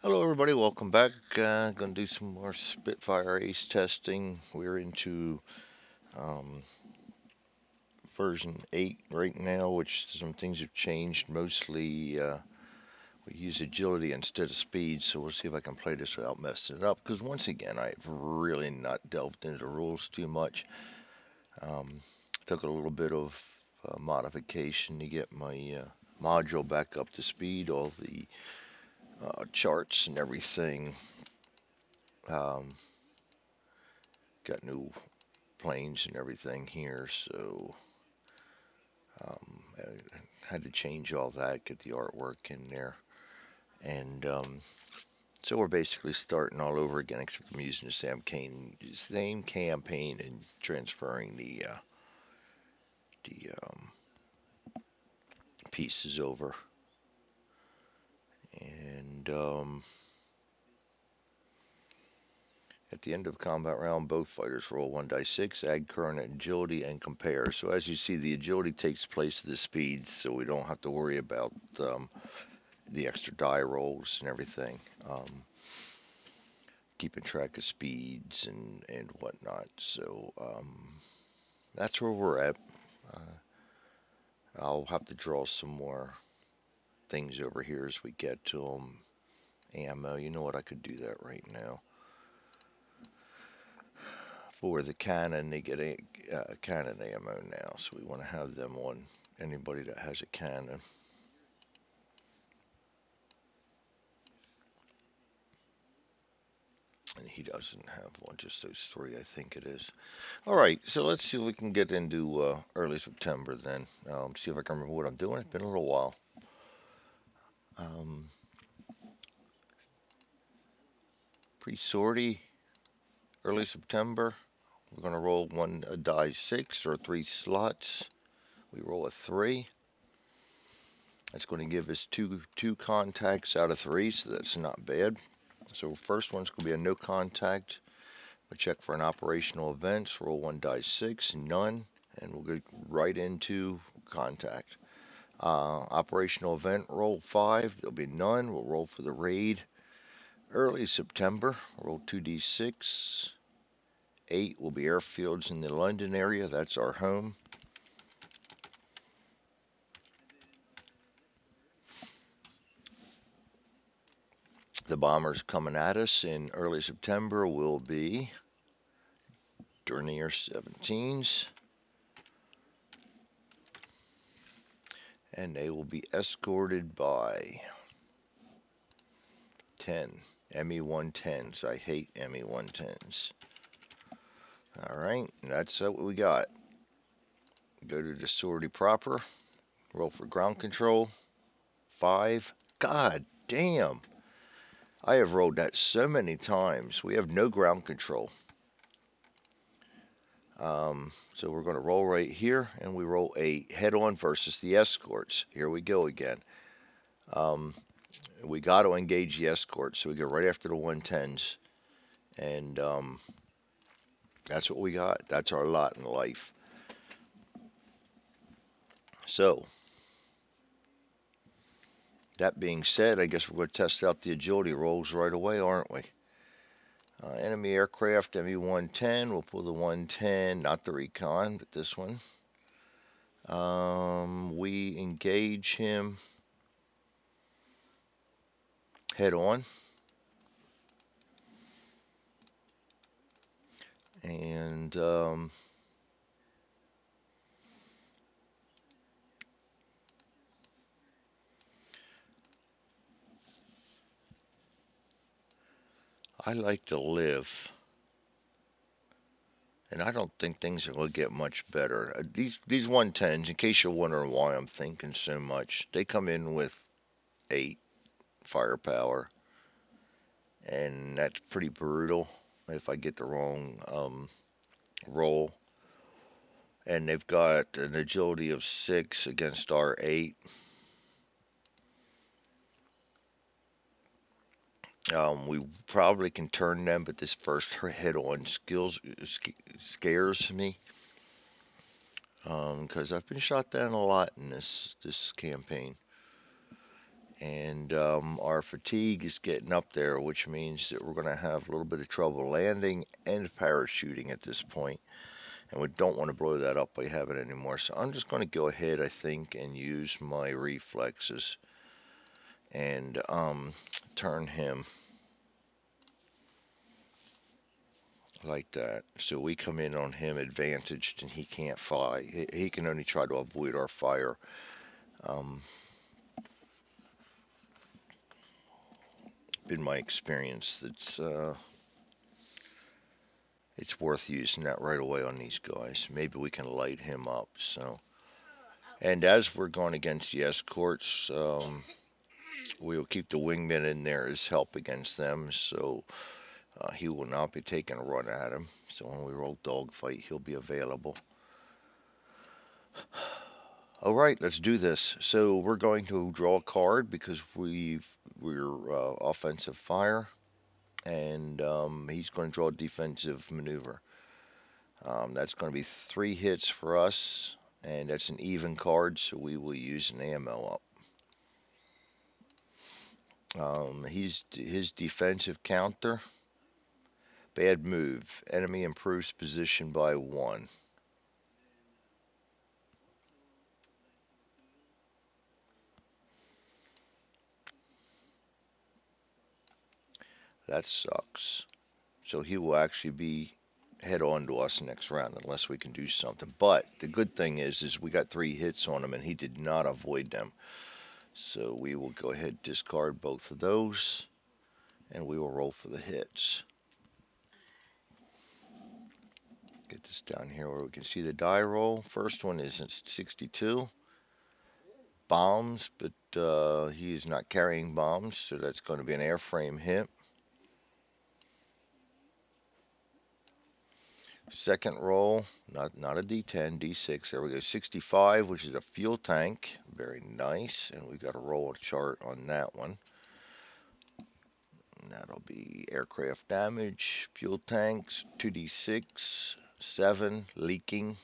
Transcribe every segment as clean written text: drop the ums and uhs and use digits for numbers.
Hello, everybody. Welcome back. Going to do some more Spitfire Ace testing. We're into um, version 8 right now, which some things have changed. Mostly, we use agility instead of speed, so we'll see if I can play this without messing it up. Because once again, I've really not delved into the rules too much. Um, Took a little bit of modification to get my module back up to speed. All the charts and everything. Um, got new planes and everything here, so I had to change all that, get the artwork in there, and so we're basically starting all over again, except I'm using same campaign and transferring the pieces over, and at the end of combat round, both fighters roll 1 die 6, add current agility, and compare. So as you see, the agility takes place of the speeds, so we don't have to worry about the extra die rolls and everything. Keeping track of speeds and whatnot. So that's where we're at. Uh, I'll have to draw some more things over here as we get to them. Ammo, you know what? I could do that right now. For the cannon, they get a cannon ammo now, so we want to have them on anybody that has a cannon. And he doesn't have one, just those three, I think it is. All right, so let's see if we can get into early September then. See if I can remember what I'm doing. It's been a little while. Um, Pre-sortie, early September. We're going to roll one a die 6 or 3 slots. We roll a 3. That's going to give us two contacts out of 3, so that's not bad. So first one's going to be a no contact. We'll check for an operational events. Roll one die 6, none, and we'll go right into contact. Operational event, roll 5. There'll be none. We'll roll for the raid. Early September, roll 2d6. 8 will be airfields in the London area. That's our home. The bombers coming at us in early September will be Dornier 17s, and they will be escorted by 10 ME-110s. I hate ME-110s. All right, that's what we got. Go to the sortie proper. Roll for ground control. 5. God damn. I have rolled that so many times. We have no ground control. So we're going to roll right here, and we roll a head-on versus the escorts. Here we go again. Um, we got to engage the escorts, so we go right after the 110s, and that's what we got. That's our lot in life. So that being said, I guess we're going to test out the agility rolls right away, aren't we? Enemy aircraft, ME-110. We'll pull the 110, not the recon, but this one. We engage him head on. And I like to live. And I don't think things are going to get much better. These 110s, in case you're wondering why I'm thinking so much, they come in with 8 firepower. And that's pretty brutal if I get the wrong roll. And they've got an agility of 6 against our 8. We probably can turn them, but this first head-on skills scares me because I've been shot down a lot in this campaign, And our fatigue is getting up there, which means that we're going to have a little bit of trouble landing and parachuting at this point. And we don't want to blow that up by having it anymore. So I'm just going to go ahead, I think, and use my reflexes and turn him like that. So we come in on him advantaged and he can't fly. He can only try to avoid our fire. Um, Been my experience that's it's worth using that right away on these guys. Maybe we can light him up. So, and as we're going against the escorts, we will keep the wingman in there as help against them. So he will not be taking a run at him. So when we roll dogfight, he'll be available. All right, let's do this. So we're going to draw a card because we're offensive fire, and he's going to draw a defensive maneuver. That's going to be 3 hits for us, and that's an even card, so we will use an ammo up. His defensive counter, bad move. Enemy improves position by 1. That sucks. So he will actually be head on to us next round unless we can do something. But the good thing is we got 3 hits on him and he did not avoid them. So we will go ahead and discard both of those and we will roll for the hits. Get this down here where we can see the die roll. First one is 62. Bombs, but he is not carrying bombs, so that's going to be an airframe hit. Second roll, not a D10, D6. There we go. 65, which is a fuel tank. Very nice. And we got a roll chart on that one. And that'll be aircraft damage, fuel tanks, 2D6, 7, leaking.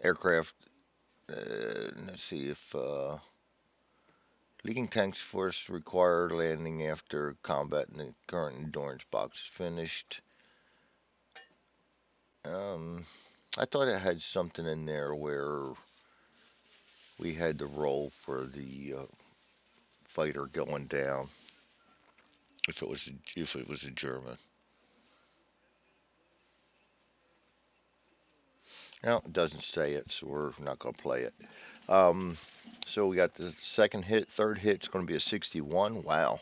Aircraft, let's see if leaking tanks force require landing after combat and the current endurance box is finished. I thought it had something in there where we had to roll for the fighter going down if it was a German. No, it doesn't say it, so we're not going to play it. So we got the second hit, third hit. It's going to be a 61. Wow,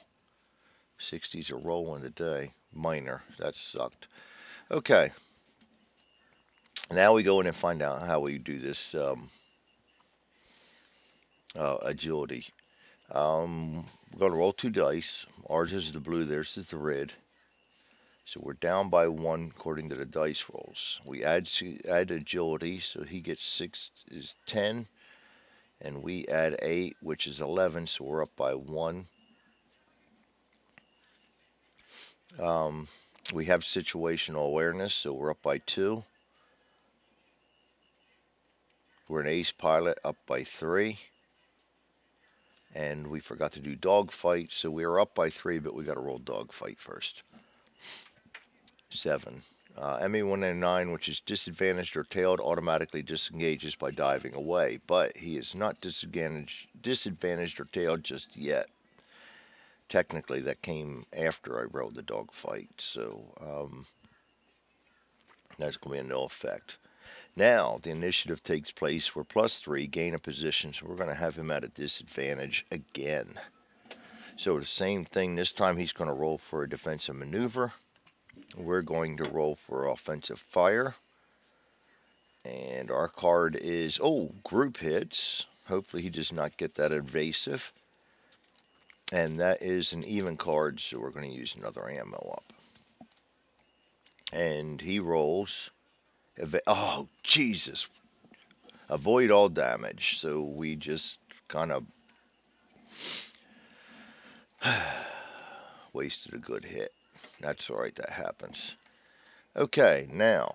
60s are rolling today. Minor, that sucked. Okay, now we go in and find out how we do this agility. We're going to roll 2 dice. Ours is the blue, theirs is the red. So we're down by 1 according to the dice rolls. We add agility, so he gets 6 is 10, and we add 8, which is 11, so we're up by 1. Um, we have situational awareness, so we're up by 2. We're an ace pilot, up by 3. And we forgot to do dogfight, so we are up by 3, but we got to roll dogfight first. 7. ME-109, which is disadvantaged or tailed, automatically disengages by diving away, but he is not disadvantaged or tailed just yet. Technically, that came after I rolled the dogfight, so that's going to be a no effect. Now, the initiative takes place. We're +3, gain a position, so we're going to have him at a disadvantage again. So the same thing, this time he's going to roll for a defensive maneuver. We're going to roll for offensive fire. And our card is, group hits. Hopefully he does not get that evasive. And that is an even card, so we're going to use another ammo up. And he rolls. Oh, Jesus. Avoid all damage. So we just kind of wasted a good hit. That's alright, that happens. Okay, now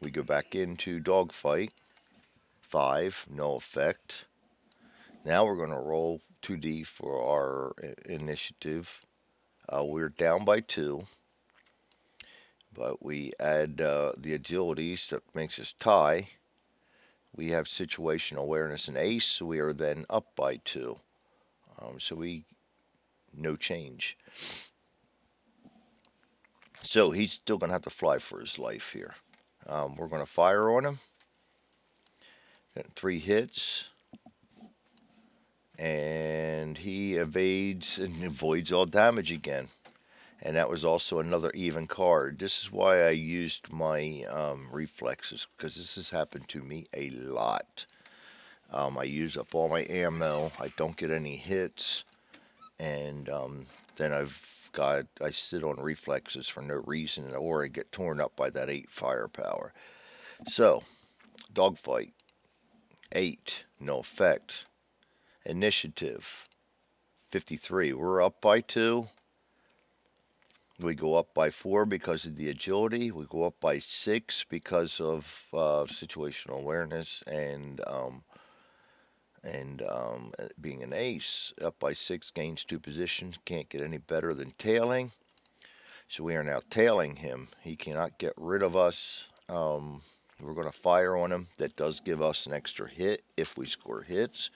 we go back into dogfight. 5, no effect. Now we're going to roll 2D for our initiative. We're down by 2, but we add the agilities that makes us tie. We have situational awareness and ace, so we are then up by 2. No change. So he's still going to have to fly for his life here. We're going to fire on him. Got 3 hits. And he evades and avoids all damage again. And that was also another even card. This is why I used my reflexes, because this has happened to me a lot. I use up all my ammo. I don't get any hits. And then I sit on reflexes for no reason, or I get torn up by that 8 firepower. So, dogfight, 8, no effect. Initiative, 53. We're up by 2. We go up by 4 because of the agility. We go up by 6 because of situational awareness and being an ace. Up by 6 gains 2 positions. Can't get any better than tailing. So we are now tailing him. He cannot get rid of us. We're going to fire on him. That does give us an extra hit if we score hits.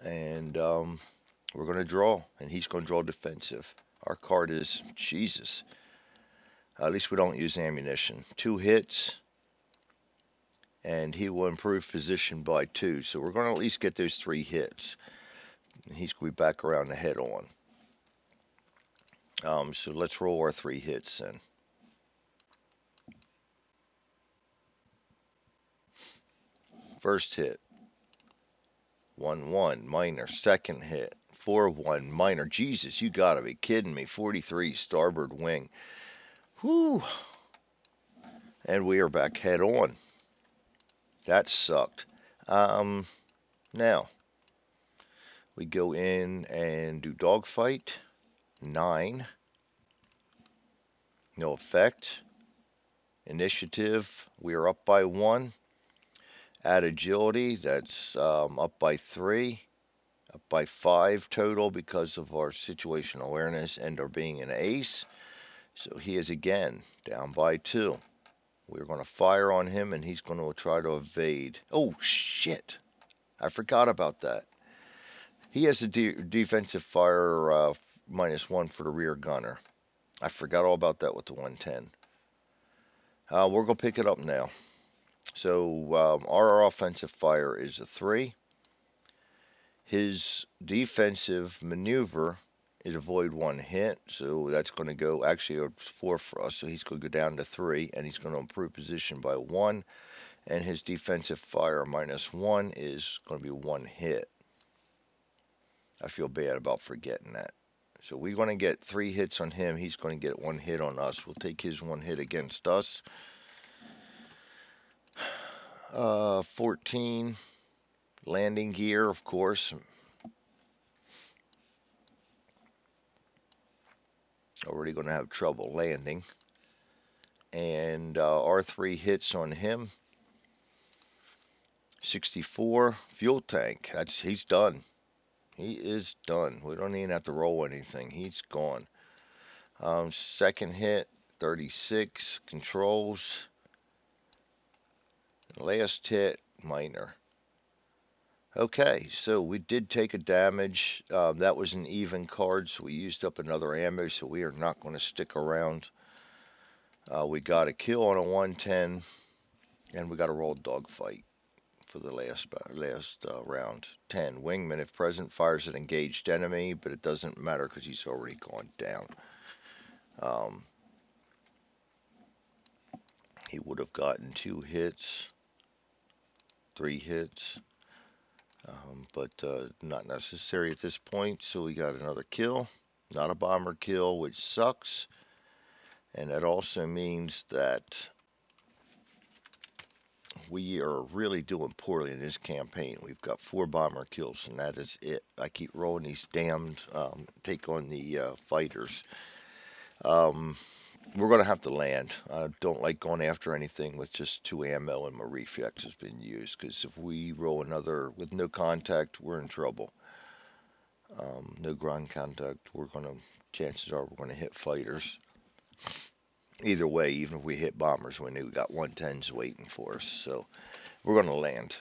And we're going to draw. And he's going to draw defensive. Our card is Jesus. At least we don't use ammunition. 2 hits. And he will improve position by 2. So we're going to at least get those 3 hits. And he's going to be back around the head on. So let's roll our 3 hits then. First hit. 1-1 minor. Second hit. 4-1 minor. Jesus, you gotta be kidding me. 43 starboard wing. Whew. And we are back head on. That sucked. Now we go in and do dogfight. 9. No effect. Initiative. We are up by 1. Add agility. That's up by 3. Up by 5 total because of our situational awareness and our being an ace. So he is again down by 2. We're going to fire on him and he's going to try to evade. Oh, shit. I forgot about that. He has a defensive fire -1 for the rear gunner. I forgot all about that with the 110. We're going to pick it up now. So our offensive fire is a 3. His defensive maneuver is avoid 1 hit, so that's going to go, actually it's 4 for us, so he's going to go down to 3, and he's going to improve position by 1, and his defensive fire -1 is going to be 1 hit. I feel bad about forgetting that. So we're going to get 3 hits on him, he's going to get 1 hit on us. We'll take his 1 hit against us. 14, landing gear, of course. Already going to have trouble landing. And our 3 hits on him. 64, fuel tank. He's done. He is done. We don't even have to roll anything. He's gone. Second hit, 36, controls. Last hit, minor. Okay, so we did take a damage. That was an even card, so we used up another ammo, so we are not going to stick around. We got a kill on a 110, and we got a roll dogfight for the last round. 10. Wingman, if present, fires an engaged enemy, but it doesn't matter because he's already gone down. He would have gotten 2 hits, 3 hits. But not necessary at this point, so we got another kill. Not a bomber kill, which sucks. And that also means that we are really doing poorly in this campaign. We've got 4 bomber kills, and that is it. I keep rolling these damned take on the fighters. we're going to have to land. I don't like going after anything with just 2 ammo and my reflex has been used, because if we roll another with no contact, we're in trouble. No ground contact, chances are we're going to hit fighters. Either way, even if we hit bombers, we know we got 110s waiting for us. So we're going to land.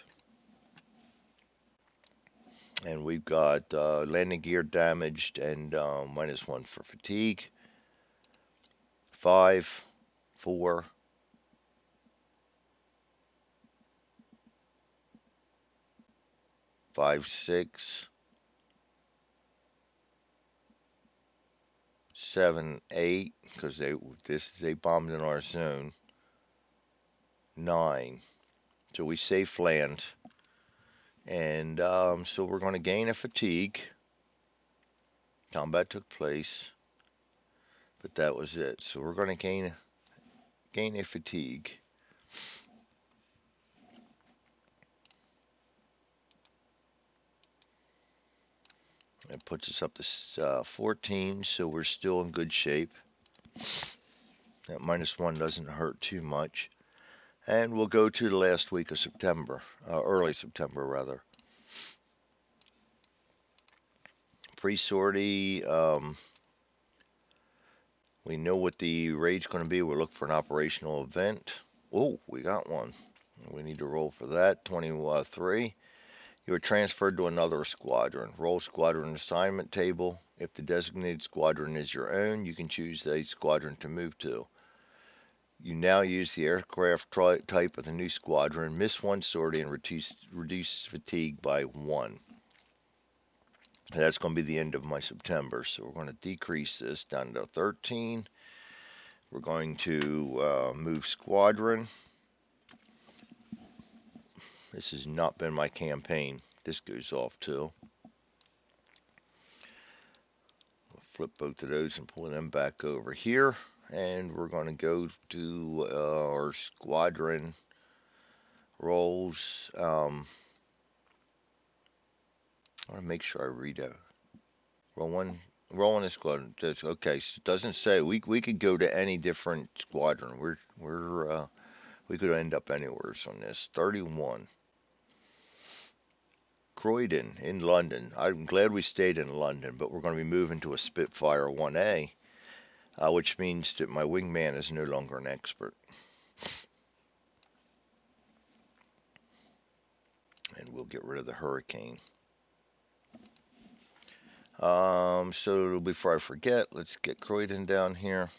And we've got landing gear damaged and -1 for fatigue. 5, 4, 5, 6, 7, 8, because they bombed in our zone. 9. So we safe land. And so we're going to gain a fatigue. Combat took place, but that was it. So we're going to gain a fatigue. It puts us up to 14, so we're still in good shape. That -1 doesn't hurt too much. And we'll go to the last week of September, early September rather. Pre-sortie, we know what the raid's going to be. We'll look for an operational event. Oh, we got one. We need to roll for that. 23. You are transferred to another squadron. Roll squadron assignment table. If the designated squadron is your own, you can choose the squadron to move to. You now use the aircraft type of the new squadron. Miss 1 sortie and reduce fatigue by 1. And that's going to be the end of my September. So we're going to decrease this down to 13. We're going to move squadron. This has not been my campaign. This goes off too. We'll flip both of those and pull them back over here. And we're going to go to our squadron roles. I want to make sure I read out. Roll one a squadron. Okay, so it doesn't say we could go to any different squadron. We could end up anywhere on this. 31. Croydon in London. I'm glad we stayed in London, but we're going to be moving to a Spitfire 1A, which means that my wingman is no longer an expert. And we'll get rid of the Hurricane. So before I forget, let's get Croydon down here.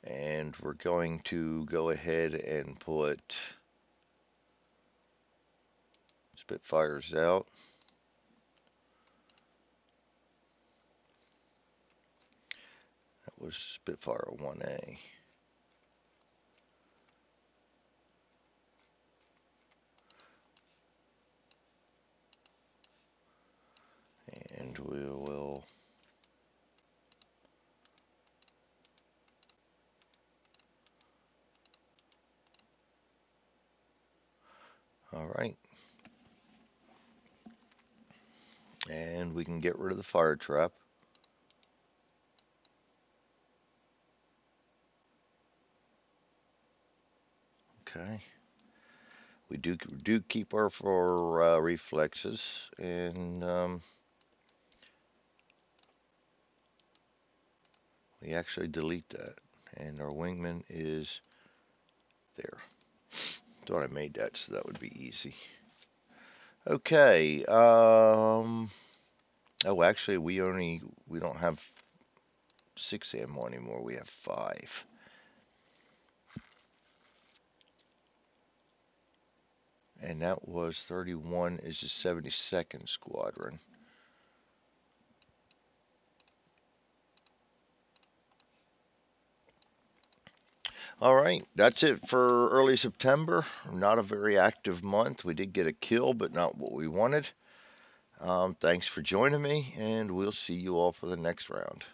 And we're going to go ahead and put Spitfires out. That was Spitfire 1A. And we will all right. And we can get rid of the fire trap. Okay. We do keep our reflexes, and we actually delete that. And our wingman is there. Thought I made that so that would be easy. Okay. Oh, actually, we don't have 6 ammo anymore. We have 5. And that was 31 is the 72nd Squadron. All right, that's it for early September. Not a very active month. We did get a kill, but not what we wanted. Thanks for joining me, and we'll see you all for the next round.